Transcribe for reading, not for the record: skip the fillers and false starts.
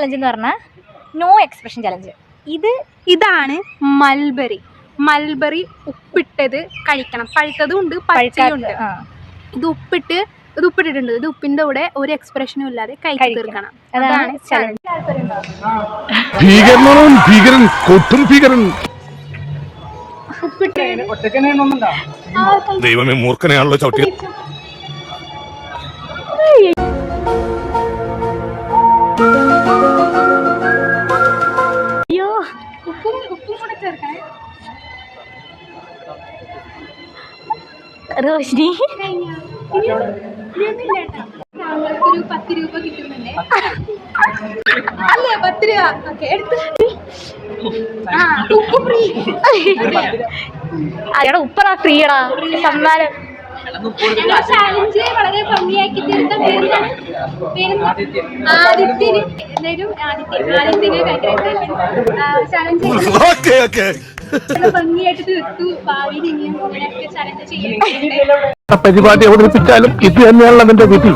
Challenge എന്ന് പറഞ്ഞാൽ no expression challenge. ഇതാണ് മൽബറി ഉപ്പിട്ടത് കഴിക്കണം. പഴുത്തതും ഉണ്ട് പച്ചയുണ്ട്. ഇത് ഉപ്പിട്ടിട്ടുണ്ട്. ഇത് ഉപ്പിന്റെ കൂടെ ഒരു എക്സ്പ്രഷനും ഇല്ലാതെ കഴിച്ചു തീർക്കണം. അതാണ് ചലഞ്ച്. ദൈവമേ മൂർഖനെയാണല്ലോ ചവിട്ടി. അയ്യോ ഉപ്പും കൂടെ ചേർക്കണേ. റോഷിനി താങ്കൾക്കൊരു 10 രൂപ കിട്ടുന്നുണ്ട്. അല്ലേ 10 രൂപ? ഓക്കെ എടുത്ത്. ഉപ്പ് ഫ്രീ. അയാടെ ഉപ്പറാ ഫ്രീയടാ സമ്മാനം. ചാലഞ്ച് വളരെ ഭംഗിയാക്കി തീർത്ത ആദിത്യന് എന്തായാലും ആദിത്യന് ചാലഞ്ച് ഭംഗിയായിട്ട് തീർത്തു. ഭാവിയിൽ ഇനിയും ഇങ്ങനെയൊക്കെ ചാലഞ്ച് ചെയ്യാൻ പരിപാടി അവതരിപ്പിച്ചാലും ഇത് തന്നെയാണല്ലോ അതിന്റെ വിധി.